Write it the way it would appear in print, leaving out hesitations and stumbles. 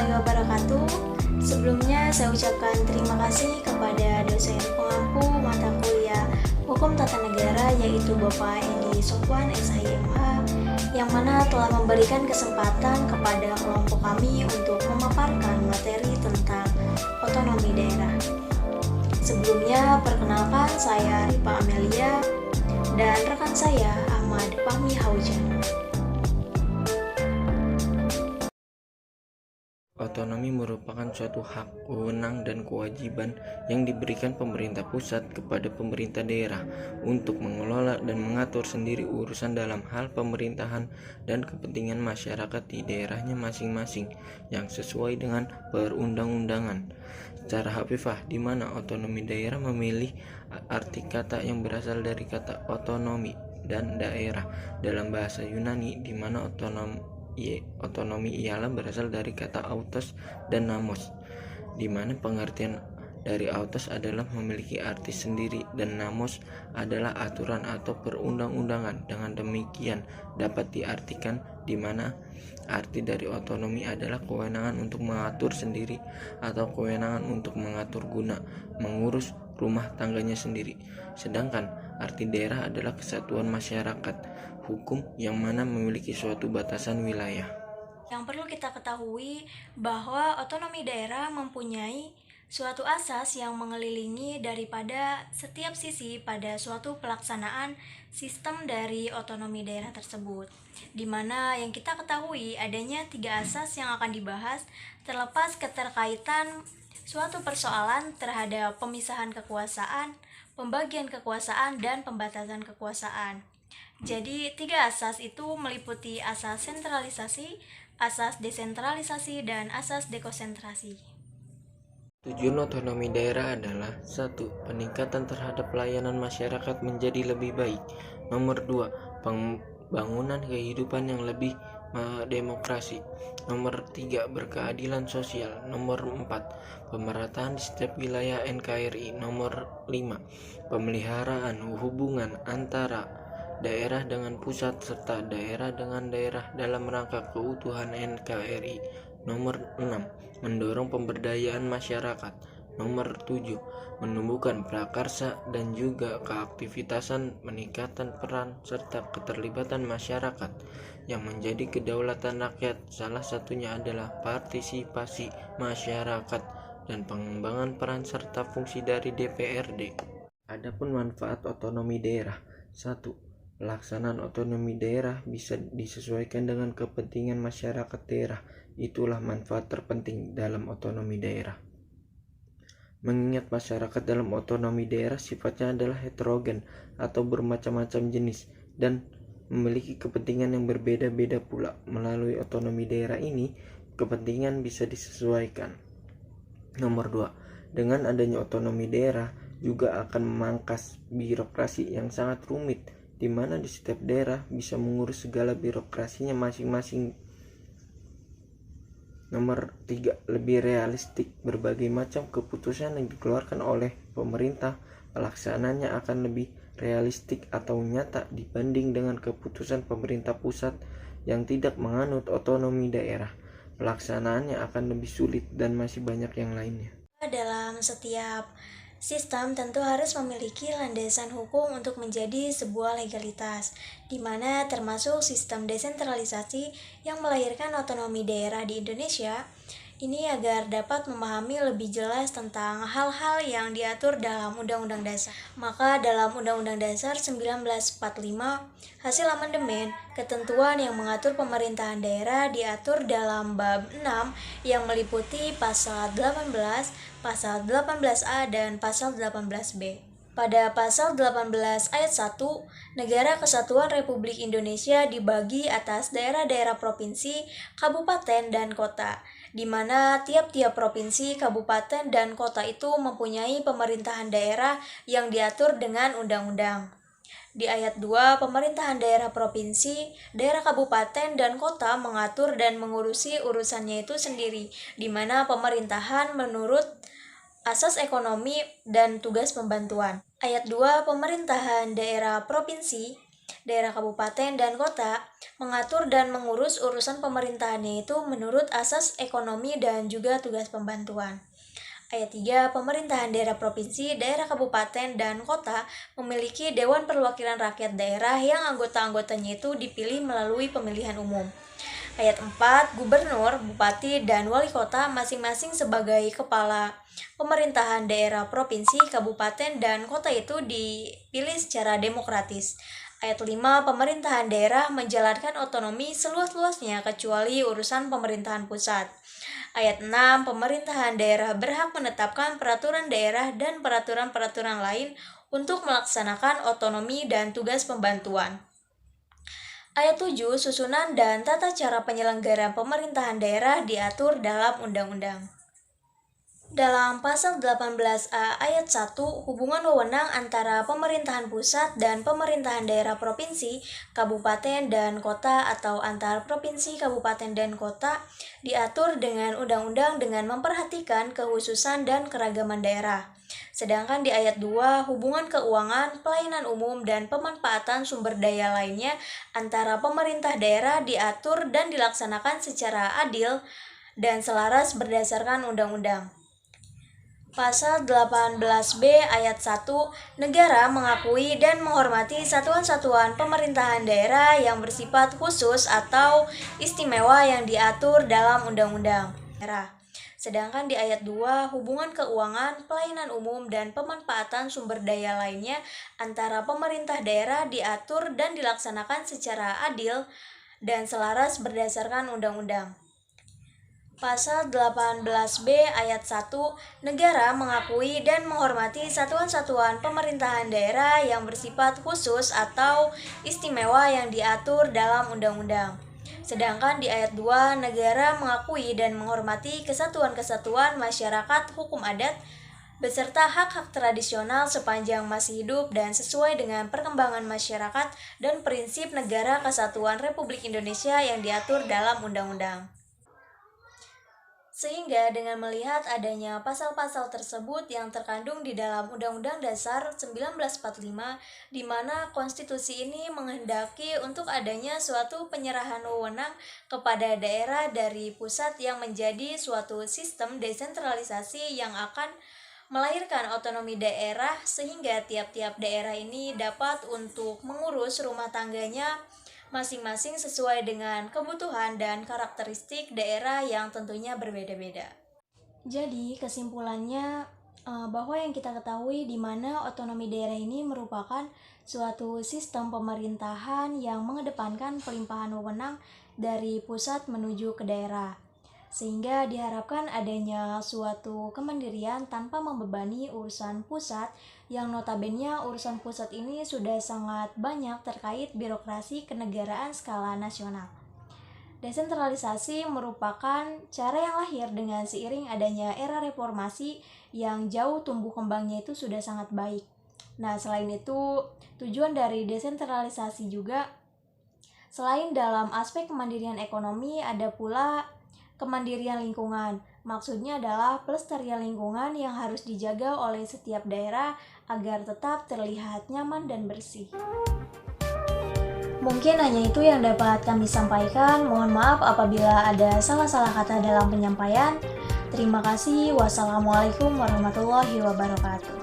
warahmatullahi wabarakatuh. Sebelumnya saya ucapkan terima kasih kepada dosen pengampu mata kuliah Hukum Tata Negara yaitu Bapak Edi Sofwan SIMA yang mana telah memberikan kesempatan kepada kelompok kami untuk memaparkan materi tentang otonomi daerah. Sebelumnya perkenalkan saya Ripa Amelia dan rekan saya Ahmad Fahmi Haujan. Otonomi merupakan suatu hak, wewenang, dan kewajiban yang diberikan pemerintah pusat kepada pemerintah daerah untuk mengelola dan mengatur sendiri urusan dalam hal pemerintahan dan kepentingan masyarakat di daerahnya masing-masing yang sesuai dengan perundang-undangan. Secara harfiah, di mana otonomi daerah memilih arti kata yang berasal dari kata otonomi dan daerah dalam bahasa Yunani, di mana otonomi ialah berasal dari kata autos dan namos, di mana pengertian dari autos adalah memiliki arti sendiri dan namos adalah aturan atau perundang-undangan. Dengan demikian dapat diartikan di mana arti dari otonomi adalah kewenangan untuk mengatur sendiri atau kewenangan untuk mengatur guna mengurus rumah tangganya sendiri. Sedangkan arti daerah adalah kesatuan masyarakat hukum yang mana memiliki suatu batasan wilayah. Yang perlu kita ketahui bahwa otonomi daerah mempunyai suatu asas yang mengelilingi daripada setiap sisi pada suatu pelaksanaan sistem dari otonomi daerah tersebut, di mana yang kita ketahui adanya 3 asas yang akan dibahas terlepas keterkaitan suatu persoalan terhadap pemisahan kekuasaan, pembagian kekuasaan, dan pembatasan kekuasaan. Jadi 3 asas itu meliputi asas sentralisasi, asas desentralisasi, dan asas dekonsentrasi. Tujuan otonomi daerah adalah 1. Peningkatan terhadap pelayanan masyarakat menjadi lebih baik. Nomor 2. Pembangunan kehidupan yang lebih demokrasi. Nomor 3. Berkeadilan sosial. Nomor 4. Pemerataan di setiap wilayah NKRI. Nomor 5. Pemeliharaan hubungan antara daerah dengan pusat serta daerah dengan daerah dalam rangka keutuhan NKRI. Nomor 6. Mendorong pemberdayaan masyarakat. Nomor 7. Menumbuhkan prakarsa dan juga keaktivitasan, meningkatkan peran serta keterlibatan masyarakat yang menjadi kedaulatan rakyat. Salah satunya adalah partisipasi masyarakat dan pengembangan peran serta fungsi dari DPRD. Adapun manfaat otonomi daerah. 1. Pelaksanaan otonomi daerah bisa disesuaikan dengan kepentingan masyarakat daerah. Itulah manfaat terpenting dalam otonomi daerah. Mengingat masyarakat dalam otonomi daerah sifatnya adalah heterogen atau bermacam-macam jenis dan memiliki kepentingan yang berbeda-beda pula. Melalui otonomi daerah ini, kepentingan bisa disesuaikan. Nomor 2. Dengan adanya otonomi daerah juga akan memangkas birokrasi yang sangat rumit, di mana di setiap daerah bisa mengurus segala birokrasinya masing-masing. Nomor 3. Lebih realistik. Berbagai macam keputusan yang dikeluarkan oleh pemerintah, pelaksananya akan lebih realistik atau nyata dibanding dengan keputusan pemerintah pusat yang tidak menganut otonomi daerah. Pelaksanaannya akan lebih sulit dan masih banyak yang lainnya. Dalam setiap sistem tentu harus memiliki landasan hukum untuk menjadi sebuah legalitas, di mana termasuk sistem desentralisasi yang melahirkan otonomi daerah di Indonesia. Ini agar dapat memahami lebih jelas tentang hal-hal yang diatur dalam Undang-Undang Dasar. Maka dalam Undang-Undang Dasar 1945, hasil amandemen, ketentuan yang mengatur pemerintahan daerah diatur dalam bab 6 yang meliputi pasal 18, pasal 18A, dan pasal 18B. Pada pasal 18 ayat 1, Negara Kesatuan Republik Indonesia dibagi atas daerah-daerah provinsi, kabupaten, dan kota, di mana tiap-tiap provinsi, kabupaten, dan kota itu mempunyai pemerintahan daerah yang diatur dengan undang-undang. Di ayat 2, pemerintahan daerah provinsi, daerah kabupaten, dan kota mengatur dan mengurusi urusannya itu sendiri, di mana pemerintahan menurut asas ekonomi dan tugas pembantuan. Ayat 2, pemerintahan daerah provinsi daerah kabupaten dan kota mengatur dan mengurus urusan pemerintahannya itu menurut asas ekonomi dan juga tugas pembantuan. Ayat 3, pemerintahan daerah provinsi, daerah kabupaten, dan kota memiliki Dewan Perwakilan Rakyat Daerah yang anggota-anggotanya itu dipilih melalui pemilihan umum. Ayat 4, gubernur, bupati, dan wali kota masing-masing sebagai kepala pemerintahan daerah provinsi, kabupaten, dan kota itu dipilih secara demokratis. Ayat 5, pemerintahan daerah menjalankan otonomi seluas-luasnya kecuali urusan pemerintahan pusat. Ayat 6, pemerintahan daerah berhak menetapkan peraturan daerah dan peraturan-peraturan lain untuk melaksanakan otonomi dan tugas pembantuan. Ayat 7, susunan dan tata cara penyelenggaraan pemerintahan daerah diatur dalam undang-undang. Dalam pasal 18A ayat 1, hubungan wewenang antara pemerintahan pusat dan pemerintahan daerah provinsi, kabupaten, dan kota atau antar provinsi, kabupaten, dan kota diatur dengan undang-undang dengan memperhatikan kekhususan dan keragaman daerah. Sedangkan di ayat 2, hubungan keuangan, pelayanan umum, dan pemanfaatan sumber daya lainnya antara pemerintah daerah diatur dan dilaksanakan secara adil dan selaras berdasarkan undang-undang. Pasal 18B ayat 1, negara mengakui dan menghormati satuan-satuan pemerintahan daerah yang bersifat khusus atau istimewa yang diatur dalam undang-undang daerah. Sedangkan di ayat 2, hubungan keuangan, pelayanan umum, dan pemanfaatan sumber daya lainnya antara pemerintah daerah diatur dan dilaksanakan secara adil dan selaras berdasarkan undang-undang. Pasal 18B ayat 1, negara mengakui dan menghormati satuan-satuan pemerintahan daerah yang bersifat khusus atau istimewa yang diatur dalam undang-undang. Sedangkan di ayat 2, negara mengakui dan menghormati kesatuan-kesatuan masyarakat hukum adat beserta hak-hak tradisional sepanjang masih hidup dan sesuai dengan perkembangan masyarakat dan prinsip negara kesatuan Republik Indonesia yang diatur dalam undang-undang. Sehingga dengan melihat adanya pasal-pasal tersebut yang terkandung di dalam Undang-Undang Dasar 1945, di mana konstitusi ini menghendaki untuk adanya suatu penyerahan wewenang kepada daerah dari pusat yang menjadi suatu sistem desentralisasi yang akan melahirkan otonomi daerah sehingga tiap-tiap daerah ini dapat untuk mengurus rumah tangganya masing-masing sesuai dengan kebutuhan dan karakteristik daerah yang tentunya berbeda-beda. Jadi kesimpulannya bahwa yang kita ketahui di mana otonomi daerah ini merupakan suatu sistem pemerintahan yang mengedepankan pelimpahan wewenang dari pusat menuju ke daerah. Sehingga diharapkan adanya suatu kemandirian tanpa membebani urusan pusat yang notabene urusan pusat ini sudah sangat banyak terkait birokrasi kenegaraan skala nasional. Desentralisasi merupakan cara yang lahir dengan seiring adanya era reformasi yang jauh tumbuh kembangnya itu sudah sangat baik. Nah, selain itu, tujuan dari desentralisasi juga selain dalam aspek kemandirian ekonomi ada pula kemandirian lingkungan. Maksudnya adalah pelestarian lingkungan yang harus dijaga oleh setiap daerah agar tetap terlihat nyaman dan bersih. Mungkin hanya itu yang dapat kami sampaikan. Mohon maaf apabila ada salah-salah kata dalam penyampaian. Terima kasih. Wassalamualaikum warahmatullahi wabarakatuh.